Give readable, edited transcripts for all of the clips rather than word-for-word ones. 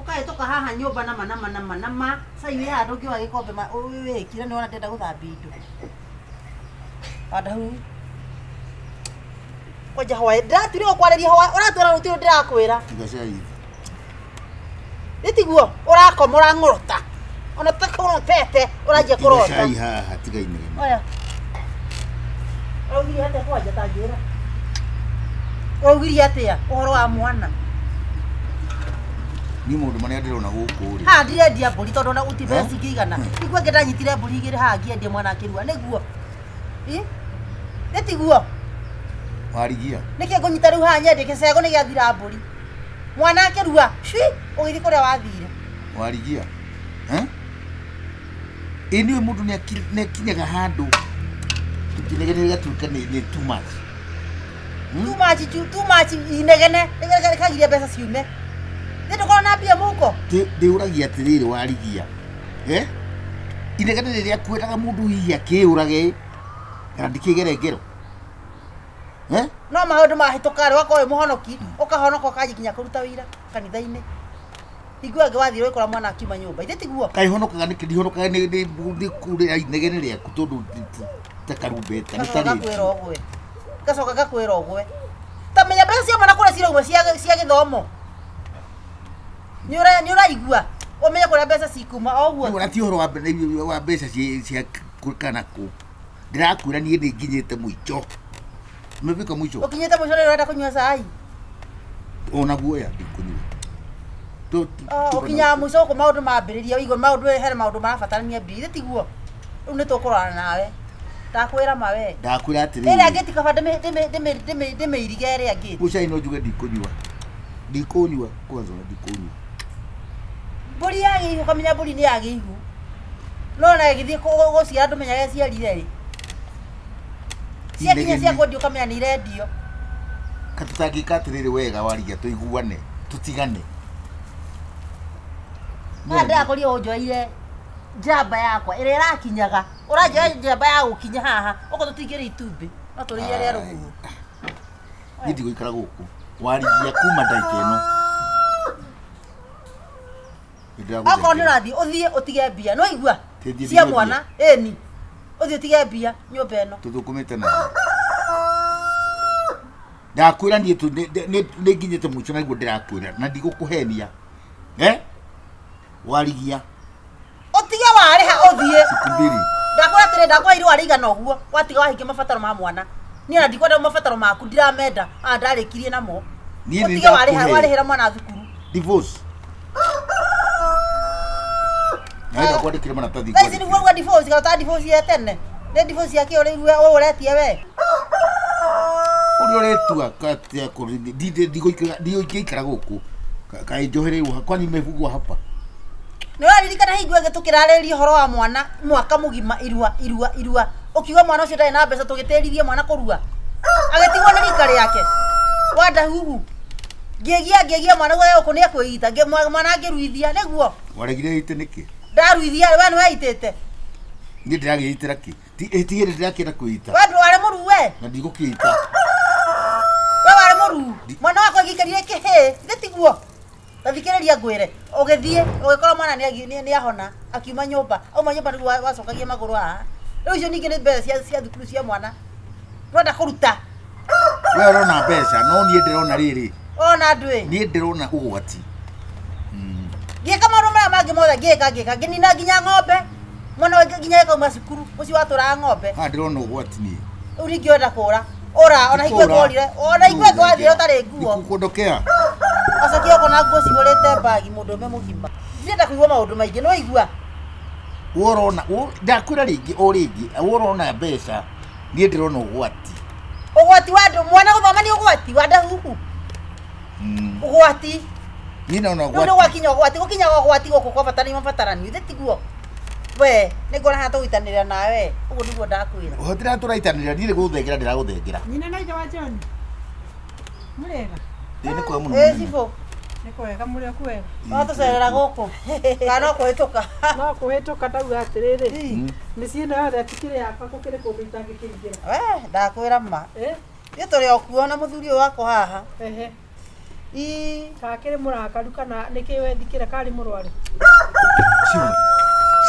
Ukahetoka haha nyumba nama sai ya ndoki wa gikombe we kira ni wana tenda guthambi indo Wandahuhu koja hoya ndatire okwareria hoya uratwara rutiro ndirakwira ngacai itiguo urakomora ngorota ona takoro pete urajia kurota ngacai haha tigaine oya Augiri hata kwaja tangira Augiri atia uhoro wa mwana ni mundu mane ndirona guku ri ha ndirendia mburi tondu na utibesi kigana igwe ngedanyitire mburi igiri ha ngiendie mwana akirua niguo netiguo warigia niki ngunyita riu ha nyende gicego ni giathira mburi mwana akirua ugithi kuria wathire warigia ini mundu ne kinyaga handu tukinegenera tuka ni too much too much inegene kagire pesa ciume ndio kona bia muko ndiuragia atiriri warigia inegene riria kwetaga mundu hihi akiurage kana ndikigere no maundu mahitũkare wakoe muhonoki ukahonoka kajikinya kuruta wira kanitha-ini igwe ngwathire wikora mwana akiuma nyumba ithe tiguo kaihonokaga nikihonokaga ni kure inegene riaku tondu takarumbeta ni tari gacoka gakwira ogwe tamenya mbeca cia mwana kuria cirauma cia githomo ni uraigua umenye kuria mbeca cikuma oguo ni urati horo wa mbeca cia kana ku ndirakwira nie ni nginyite mwicho mefika mwicho ukinyite mwicho rero urenda kunywa cai ona guoya ndikunywa ukinya mwicho ko maundu mambiriria igwe maundu here maundu marabatarania mbiri ithe tiguo riu ni tukurana nawe ndakwira mawe ndakwira atiri ira ngeti kaba ndeme irige ria ngeti ucai no njuge ndikunywa kwanza ndikunywa mburi yagi ukamenya mburi ni yagi igu no na githie guciara ndumenyaga ciarire ri ciakinya cia kwendio ukamenya ni irendio katutangika atiriri wega warigia tuiguane tutigane ndakoria unjoire njamba yakwa ire irakinyaga uranjoya njamba ya gukinya haha uko tutingire itumbi no turiye ria ruguhu nindi guikara guku warigia kuma ndaikeno akoni rathi uthie utige mbia no igua cia mwana eni uthie utige mbia nyumba eno tuthukumite na ndakwira nie tu ne nginyite mucho na igua ndirakwira na ndigukuhenia warigia utige wariha uthie sikumbiri ndakwira tire ndakwira iru arigana oguo watiga wahike mabataro ma mwana ni na ndikwenda mabataro maku ndiramenda ndarikirie namo utige warihira mwana thukuru divorce naenda kwandikira mana tathi kwa ni gwa divorce ka ta divorce ya tene ne divorce yake ore uretie we uretua katia ko ndigoikara guku kai njohere uha kwani mevugwa hapa ni waririkana hingwe getukirariria horo wa mwana mwaka mugima irua ukiwa mwana ucio ndai na mbeca tugitiririe mwana kurua agetigwo ni rika riake Wandahuhu ngegia mwana gwe uko ni akwita mwana ngiruithia niguo waregire ite niki ndaruithia we ni weitete ni ndiragiitira ki ti etigire ndirakira kuita we wale muru we na ndigukita we wale muru mwana wako gikarire kihe nditiguo tathikiriria ngwire ugithie ugikora mwana ni ahona akiuma nyumba auma nyumba niguo wacokagia maguru haha riu icio ningi ni mbeca cia thukuru cia mwana twenda kuruta we urona mbeca no nie ndirona riri ona ndwi nie ndirona ugwati gieka maundu maria mangi mothe gieka nginina nginya ng'ombe mwana wa nginya ekauma cukuru ucio watura ng'ombe ndirona ugwati nie riu ringienda kura ona igwe ngorire ona igwe ngwathire utari nguo kukundokea acokia kona nguo cihurite bagi mundu ume mugima ndirenda kuigua maundu maingi no igua worona ndakwira ringi worona mbeca nie ndirona ugwati wa mwana guthoma ni ugwati Wandahuhu ugwati ni naona ugwati ndio wakinya ugwati gukinya ugwati guku kwa batani mabatarani ithe tiguo we ningora hata uitanira nawe uguo niguo ndakwira hotira turaitanira ndire guthengera ndiraguthengera nyina na ija wa John murega ni kwa muno sifo nikwega muri kwega no tucerera guku kana kuhituka no kuhituka tauga atiriri ni ciina yothe atikire yakwa kukire kundu itangikirigira we ndakwira ma ni turi okuona muthuri wako haha Kakire murakaru kana niki wethikire kari murwari.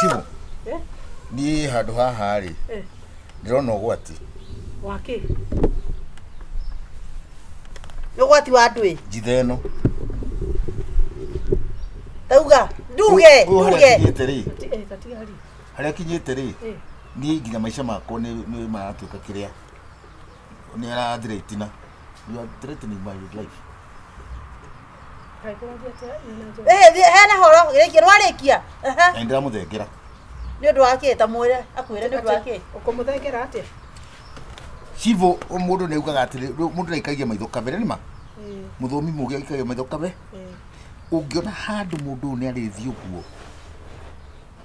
Simu. Ni handu haha ri. Ndirona ugwati. Waki. Ugwati wa ndwi. Njithe no. Tauga, nduge. Tatiga. Haria kinyite ri. Ni nginya maica makwa ni maratuika kiria. Ni ara threatina. You are threatening my life. Hena horo giki rwarikia. Ndira muthengera. Ni undu wake ta mwire akwire ni undu wake. Ukumuthengera atia? Civo mundu ne ugaga atiri mundu ne ikagia maitho kabere nima. Muthomi mugia ikagia maitho kabe. Ungiona handu mundu ne arithio kuo.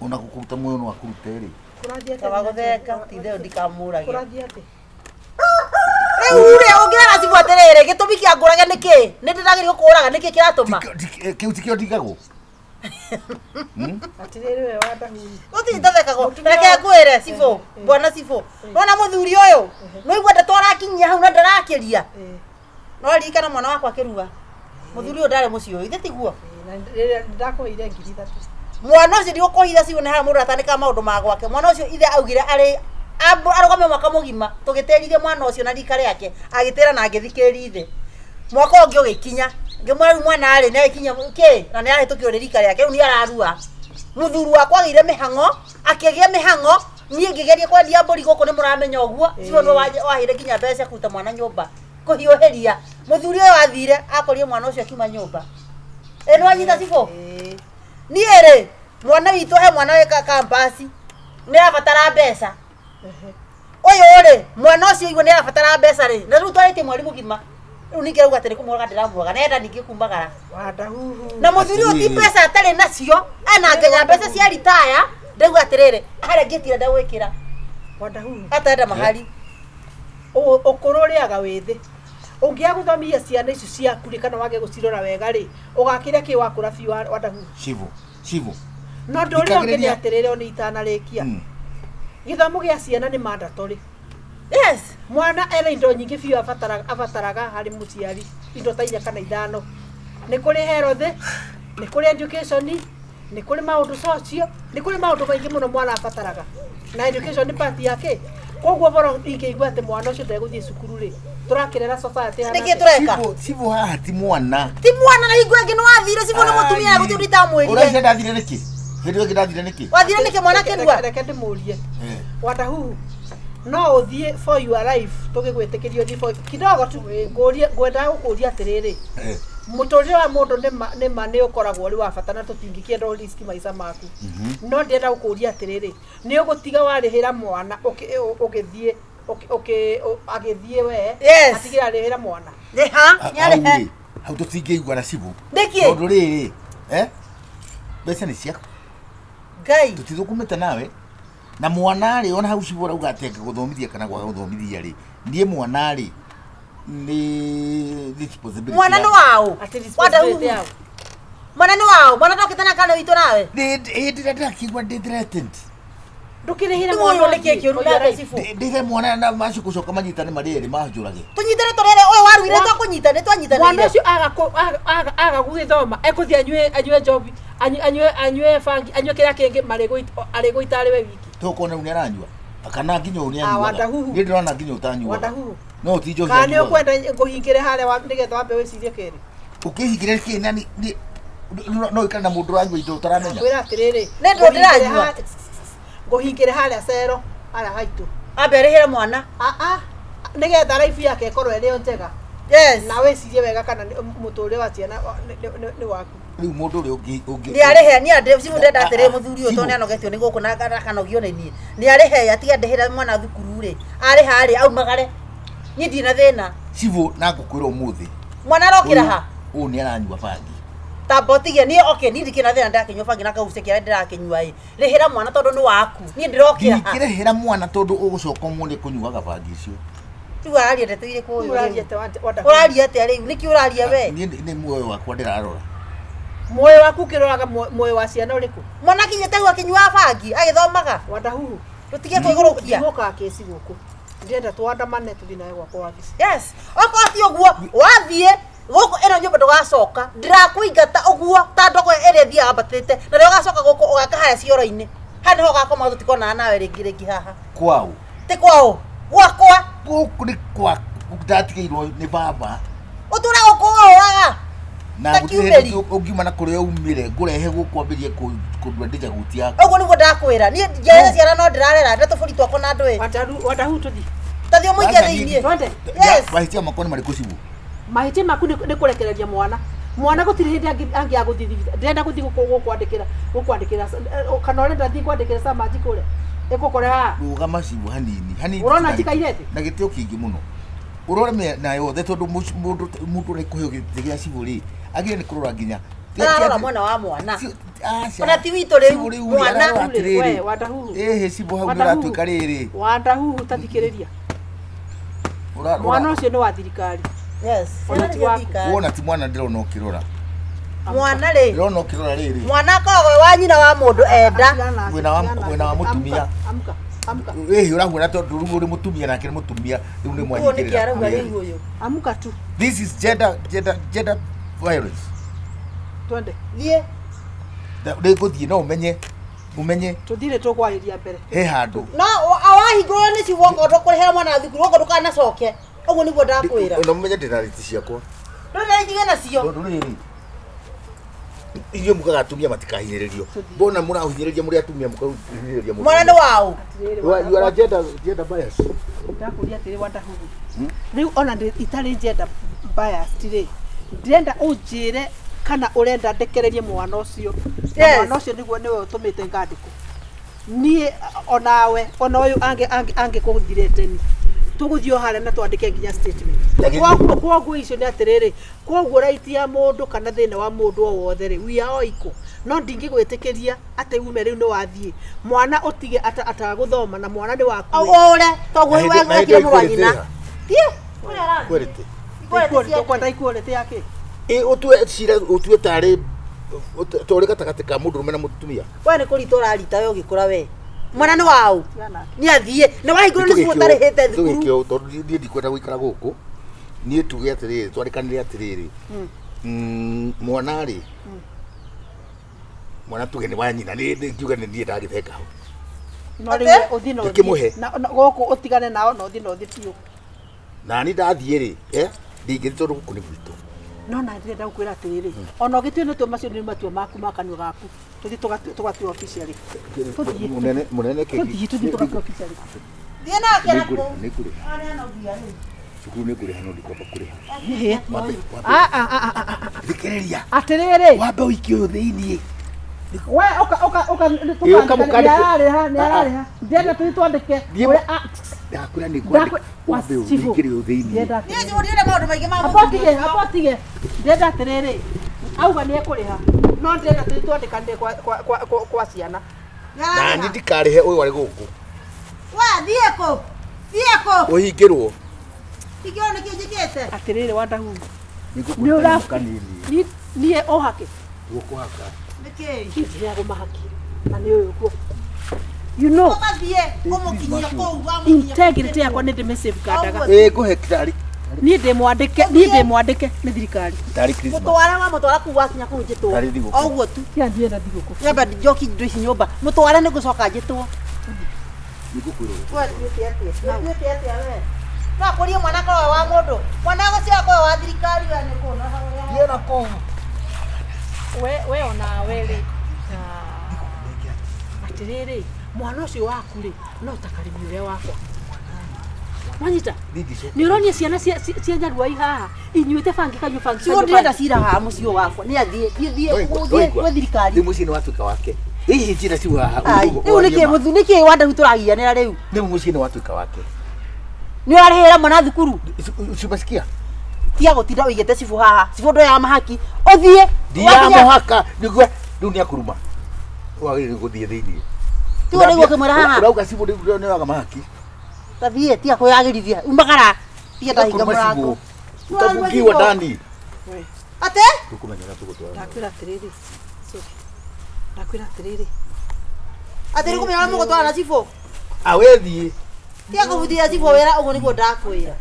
Ona gukuruta moyo no akurute ri. Kurathia ati. Tabagutheka titheo ndikamurage. Kurathia ati. Ure ongira Civo atirire gitumi kia ngurage niki? Ni ndiragirio kuraga niki kiratuma? Kiu tikio ndigago. Atirire we Wandahuhu. Utithethekago. Reke ngwire Civo, bwana Civo. Nona muthuri uyu. No igwa ndatwarakinyia hau na ndarakiria. No ririkana mwana wakwa akiruga. Muthuri uyu ndare mucio ithe tiguo. Ndakuheire 3,000. Mwana ucio ndigukuhitha Civo ni ha mundu atanika maundu magwake. Mwana ucio ithe augire ari arugame mwaka mugima tugiteririe mwana ucio na rika riake agitira na ngithikiri ithe. Mwaka ungi ugikinya ngimwera mwana ari na ikinya ki na ni ahitukio rika riake riu ni ararua. Muthuru wakwa agire mihango akigia mihango nie ngigeria kwendia mburi guku ni muramenya uguo Civo no wahire kinya mbeca kuta mwana nyumba kuhiuheria. Muthuri uyu athire akorie mwana ucio akiuma nyumba. Eno anyita Civo. Nie ri mwana witu he mwana weka kampasi ni abatara mbeca. Oyo ri mwana ucio igwe ni abatara mbeca ri na riu twarite mwarimu gima riu ninge rauga atiri kumuraga ndiramuaga nenda ninge kumagara Wandahuhu na muthuri uti pesa atari nacio ana ngenya mbeca cia retire ndauga atiriri haria ngitira ndagwikira Wandahuhu atenda mahali ukuru riaga withi ungia guthomithia ciana icio ciaku ri kana wage gucirora wega ri ugakiria ki wakura biu Wandahuhu. Civo No nduri ngeni atirire oni itana rikia githomo gia ciana ni mandatory. yes Mwana ena indo nyingi biu abataraga hari muciari indo ta 4 kana 5 ni kuri health ni kuri education ni kuri maundu social ni kuri maundu maingi muno mwana abataraga na education ni part yake. Koguo boro ingeigua ati mwana ucio ndeguthie cukuru ri turakirera society hana niki tureka Civo haha ti mwana na igwe ngi no wathire Civo ni mutumia guthi urita mwirire uracia ndathire niki hindu ngi ndathire niki wathire niki mwana kirua reke ndimurie Wandahuhu no uthie for your life tugigwitikirio thi for kidogo tu ngwenda gukuria atiriri muturire wa mundu ni ukoragwo ri wa bata na tutingikienda risk maica maku. No ndenda gukuria atiriri ni ugutiga warihira mwana ugithie agithie we atigira rihira mwana nyare hau tutingeigua na Civo niki tondu riri mbeca ni ciaku ngai tutithukumite nawe na mwana ri ona hau Civo rauga atenge guthomithia kana gwa guthomithia ri ndie mwana ri ni responsibility mwana ni wao Wandahuhu mwana ni wao mwana ndokitana kana witu nawe ndira kigwa threatened ndukirihira mwana niki kiurunda Civo ndire mwana na macu gucoka manyitane mariri mahujurage tunyitane turere oyo waruire twakunyitane twanyitane mwana ucio aga gugithoma ekuthi anywe job anywe fangi anywe kira kingi marego itari we wiki tukona uni aranywa akana nginya uni anywa Wandahuhu ni ndirona nginya utanywa Wandahuhu no ti johi kana ni ukwenda nguhingire haria wa ndigetha wambe wicirie kiri ukihingire kina ni no ikana mundu ranywa indo utaramenya kwira atiriri ne ndo ndiranywa nguhingire haria cero haria haitu aberehera mwana nigetha life yake ikorwo iri njega yes na wicirie wega kana muture wa ciana ni waku riu mundu ri ungi ni arehe ni ande Civo ndenda atiriri muthuri uyu tone anogetio ni guku na kanogio ni nie ni arehe atiga ndehera mwana thukuru ri ari hari aumagare ni ndina thina Civo na ngukwira umuthi mwana arokira ha uni aranywa bangi tabotigia ni okay ni ndikina thina ndakinywa bangi na kauce kia ndirakinywa rehera mwana tondu ni waku ni ndirokira ha ndikirehera mwana tondu ugucoka umuni kunyuaga bangi icio tu aria ndetuire ku uraria uraria ate riu niki uraria we ni muoyo wakwa ndirarora moyo waku kiroraga moyo wa ciana uriku mwana kinyete hu akinywa bangi agithomaga Wandahuhu tutige kwigurukia ngoka kesi guku ndenda twandamane tuthi nawe gwakwa wabici yes okoti oguo wathie Goko eno nyumba ndugacoka ndirakuingata uguo ta ndoko ere thia ambatite na rĩo gacoka goko ugaka haya cioro-ini hana ho gakoma tutikona nawe ringi haha kwao ti kwao gwakwa guku ni kwa ndatigeirwo ni baba utura gukuuraga na gutire ungiuma na kuria umire ngurehe gukwambirie kundwa ndija gutia uguo niguo ndakwira ni njere ciana no ndirarera ndatuburi twako na ndwe Wandahuhu tuthi tathio muige thiini twende yes mahitia makoni mari kucibu mahiti maku ni kurekereria mwana gutiri hindi angi aguthithia ndenda guthi gukwandikira kana urenda thi kwandikira samaji kure ikukore ha ruga macibu hanini urona tikairete na gitio kingi muno urore me na yothe tondu mundu ri kuhio gitia ciburi agire ni kurora nginya arora mwana wa mwana ona ti witu riu mwana we Wandahuhu cibu hau ndiratuika riri Wandahuhu tathikiriria mwana ucio ni wa thirikari yes wona ti mwana ndirona ukirora mwana ri ndirona ukirora riri mwana kogwe wa nyina wa mundu enda wina wa mutumia amka urahura tondu rugo uri mutumia nake ni mutumia riu ni mwanyikirira amka tu this is gender violence twende thie ndiguthie no umenye tuthire tukwariria mbere he handu no awahingurwo ni ciwongo ndukurihera mwana thukuru wongo ndukanacoke uguo niguo ndakwira ona mumenye ndina riti ciakwa ndunaritige nacio tondu riri iyo mukaga atumia matikahinyiririo mbona murahinyiriria muri atumia mukahinyiriria mwana ni wao you are gender bias ndakuria tiri Wandahuhu riu ona itari gender bias tiri ndenda unjire kana urenda ndekererie mwana ucio mwana ucio niguo niwe utumite ngandiko nie onawe ona uyu ange kuthirete ni tuguthio hare na twandike nginya statement kwoguo icio ni atiriri kwoguo right ya mundu kana thina wa mundu o wothe ri we are equal no ndingigwitikiria ate ume riu ni wathie mwana utige ataguthoma na mwana ni waku ore toguo wegwekire murwanyina tie kwerete kwenda ikuolete yake utue tari tori gatagati ka mundu rume na mutumia we ni kurita urarita we ugikura we mwana ni wao ni athie na wahingurwo ni cibo tarihite thukuru tugikio tondu ndie ndikwenda guikara guku nie tuge atiriri twarikanire atiriri mwana ri mwana tuge ni wanyina ni ngiuga ni ndie ndagitheka ho no ri uthino na guku utigane nao no uthino uthi piu na ni ndathie ri ndingiri tondu guku ni gwitu no na ndire ndakwira atiriri ona ugitue ni tu macio ni matua maku makanyo gaku tuthi tugatue officially munene tuthi tugatue officially thie nake na ku ni kuri ari ana uthia ri cukuru ni kuri hano ndikwamba kuriha thikiriria atiriri wambe uiki uyu thiini we tukandika ndenda tuthi twandike ndakura ni kwandika wambe uikire uyu thiini ni cibo ndire maundu maingi ma apotige ndenda atiriri auga ni ekuriha no ndenda tuthi twandikane kwa ciana na ni ndikarihe uyu wari guku wa thieko uhingirwo ikio ni kinjikite atiriri Wandahuhu ni urakanini nie ohake gukuhaka niki kinjia gumahaki na ni uyu ku you know mathie umukinyia kou wa integrity yakwa ni ndime safeguardaga kuhe kitari ni ndimwandike ni thirikari kitari Christmas mutwara ku wakinya ku njitwo oguo tu kianjie na thiguku nyamba njoki ndo ici nyumba mutwara ni gucoka njitwo nigukwiro no kurie mwana kwa wa mundu mwana gucio kwa wa thirikari we ni kuna yena ko we ona wele atiriri mwana ucio waku ri no takarimi uria wakwa Manyita ni uronia ciana cia nyarua ihaha inyuite bangi kanyu bangi sio ndirenda cira haha mucio wakwa ni athie gwe thirikari ni mucio ni watuika wake hihi njira ciu haha riu niki Wandahuhu turagianira riu ni mucio ni watuika wake ni arihira mwana thukuru usibasikia tia gutinda uigete cibu haha cibu ndo ya mahaki uthie dia mahaka niguo riu ni akuruma wagire guthie thiini tu niguo kimwira haha urauga cibu ndio ni waga mahaki tathie tia kuyagirithia umbagara tia tahinga murango utafungiwa ndani ate tukumenyera tugutwara ndakwira atiriri ndakwira atiriri ate rikumenya mugutwara na cibu awethie tia kuvuthia cibu wera uguo niguo ndakwira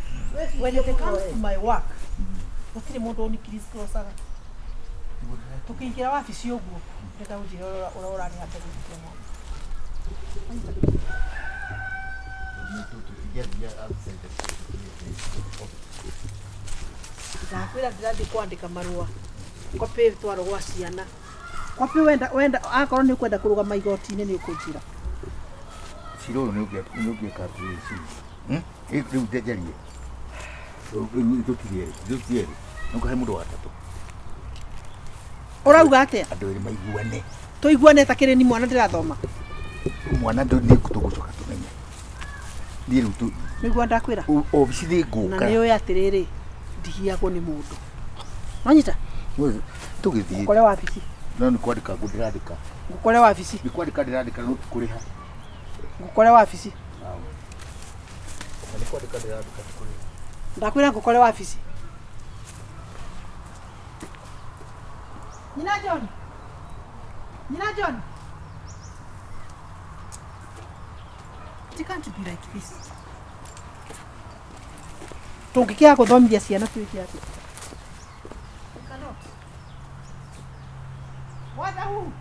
when it comes to my work gutire mundu ni kristosaga tukiingira wabici uguo ndenda unjira ura ni hande gutia mwana ndakwira ndirathi kwandika marua kopi twaro gwa ciana kopi wenda akorwo ni kwenda kurugama igoti-ini ni ukunjira ciro ni ugia calculation riu ndejarie tutirieri nukahe mundu wa tatu urauga atia andu eri maiguane tuiguane takire ni mwana ndirathoma mwana ndu ni tugucoka tumenye ni riu tu niguo ndakwira obici ni nguka na ni uyu atiriri ndigiagwo ni mundu nonyita tugithie kore wabici no ni kwandika ndirandika ngukore wabici ni kwandika ndirandika no kuriha ngukore wabici ni kwandika ndirandika kuriha ndakwira ngukore wabici Nyina John it can't be like this tungikia kuthomithia ciana twiki ati cannot Wandahuhu